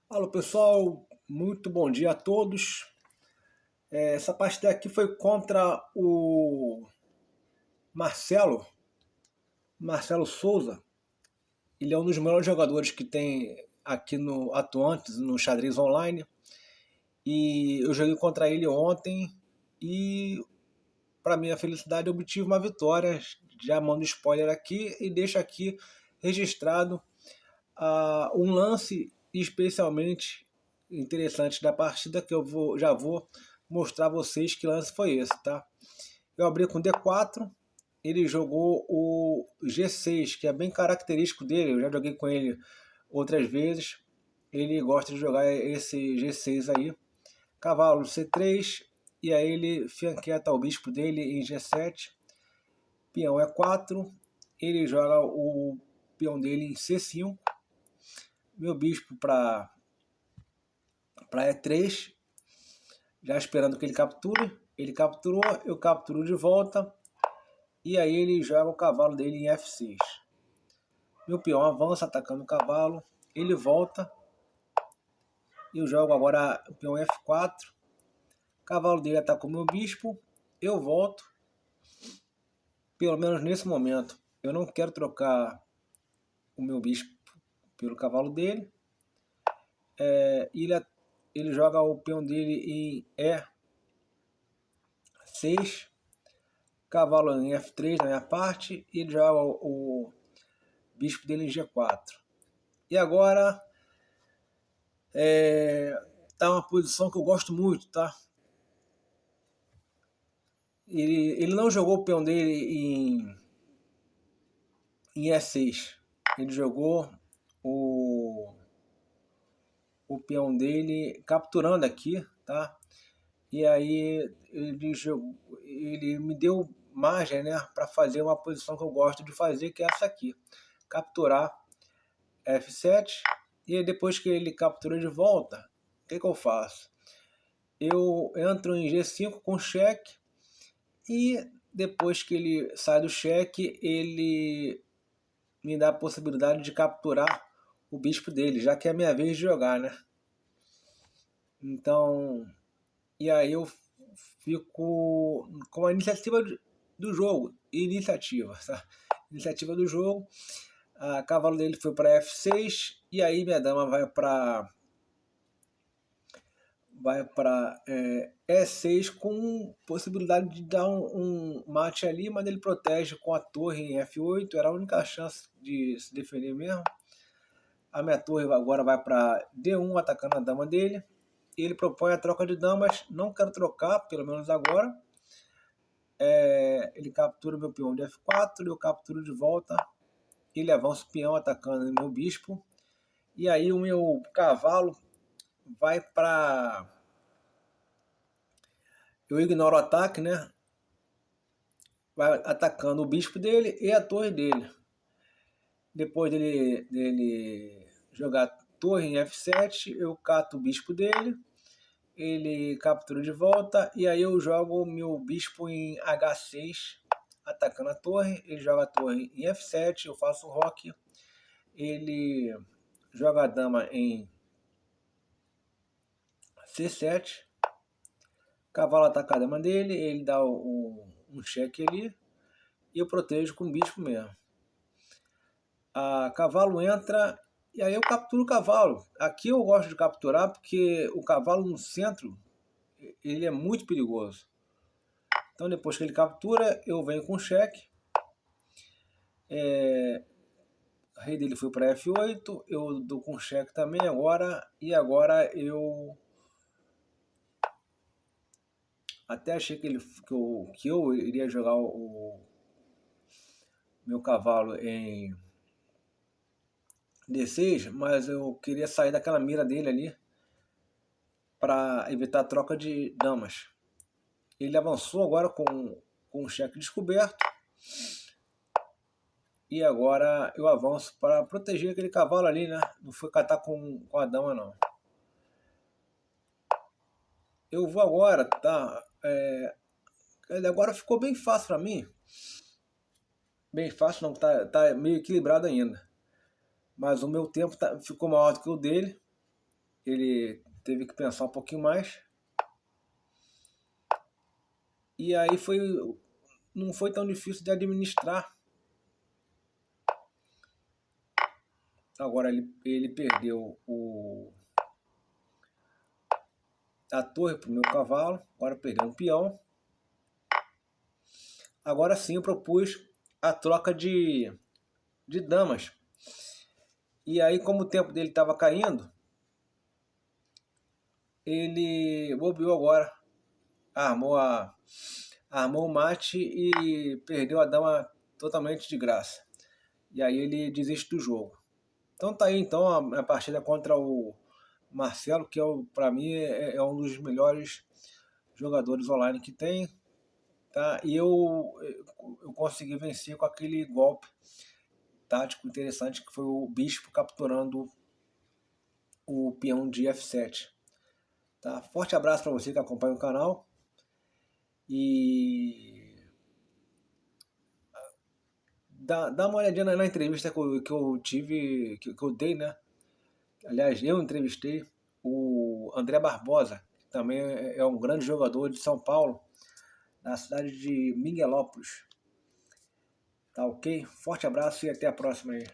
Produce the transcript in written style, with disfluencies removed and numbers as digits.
Alô pessoal, muito bom dia a todos. Essa partida aqui foi contra o Marcelo, Marcelo Souza. Ele é um dos melhores jogadores que tem aqui no atuantes no xadrez online. E eu joguei contra ele ontem e, para minha felicidade, eu obtive uma vitória. Já mando spoiler aqui e deixo aqui registrado um lance especialmente interessante da partida que já vou mostrar a vocês que lance foi esse, tá? Eu abri com D4, ele jogou o G6, que é bem característico dele, eu já joguei com ele outras vezes, ele gosta de jogar esse G6 aí. Cavalo C3, e aí ele fianqueta o bispo dele em G7, peão E4, ele joga o peão dele em C5, meu bispo para E3, já esperando que ele capture. Ele capturou, eu capturo de volta. E aí ele joga o cavalo dele em F6. Meu peão avança atacando o cavalo. Ele volta. Eu jogo agora o peão F4. O cavalo dele atacou meu bispo. Eu volto. Pelo menos nesse momento. Eu não quero trocar o meu bispo pelo cavalo dele. Ele joga o peão dele em E6. Cavalo em F3 na minha parte. E ele joga o bispo dele em G4. E agora tá uma posição que eu gosto muito, tá? Ele não jogou o peão dele em E6. Ele jogou o peão dele capturando aqui, tá? E aí ele me deu margem, né, para fazer uma posição que eu gosto de fazer, que é essa aqui. Capturar F7. E aí depois que ele captura de volta, o que eu faço? Eu entro em G5 com cheque. E depois que ele sai do cheque, ele me dá a possibilidade de capturar o bispo dele, já que é a minha vez de jogar, né? Então, e aí eu fico com a iniciativa do jogo. Iniciativa, tá? Iniciativa do jogo. A cavalo dele foi para F6 e aí minha dama vai para E6 com possibilidade de dar um mate ali, mas ele protege com a torre em F8, era a única chance de se defender mesmo. A minha torre agora vai para D1 atacando a dama dele. Ele propõe a troca de damas, não quero trocar, pelo menos agora. Ele captura o meu peão de F4, eu capturo de volta. Ele avança o peão atacando o meu bispo. E aí o meu cavalo vai para... Eu ignoro o ataque, né? Vai atacando o bispo dele e a torre dele. Depois dele jogar torre em F7, eu cato o bispo dele, ele captura de volta, e aí eu jogo o meu bispo em H6, atacando a torre. Ele joga a torre em F7, eu faço o roque, ele joga a dama em C7, cavalo ataca a dama dele, ele dá um cheque ali, e eu protejo com o bispo mesmo. A cavalo entra e aí eu capturo o cavalo. Aqui eu gosto de capturar porque o cavalo no centro ele é muito perigoso. Então depois que ele captura, eu venho com cheque. O rei dele foi para F8, eu dou com cheque também agora. E agora eu até achei que eu iria jogar o meu cavalo em D6, mas eu queria sair daquela mira dele ali para evitar a troca de damas. Ele avançou agora com o cheque descoberto. E agora eu avanço para proteger aquele cavalo ali, né? Não foi catar com a dama, não. Eu vou agora, tá? Agora ficou bem fácil para mim. Bem fácil não, tá meio equilibrado ainda. Mas o meu tempo ficou maior do que o dele. ele teve que pensar um pouquinho mais. E aí não foi tão difícil de administrar. Agora ele perdeu a torre para o meu cavalo, agora perdeu um peão. Agora sim eu propus a troca de damas. E aí, como o tempo dele estava caindo, ele bobeou agora. Armou o mate e perdeu a dama totalmente de graça. E aí ele desiste do jogo. Então tá aí então a partida contra o Marcelo, que para mim é um dos melhores jogadores online que tem. Tá? E eu consegui vencer com aquele golpe tático interessante que foi o bispo capturando o peão de F7. Tá? Forte abraço para você que acompanha o canal. E dá uma olhadinha na entrevista que eu tive, que eu dei, né? Aliás, eu entrevistei o André Barbosa, que também é um grande jogador de São Paulo, na cidade de Miguelópolis. Tá ok? Forte abraço e até a próxima aí.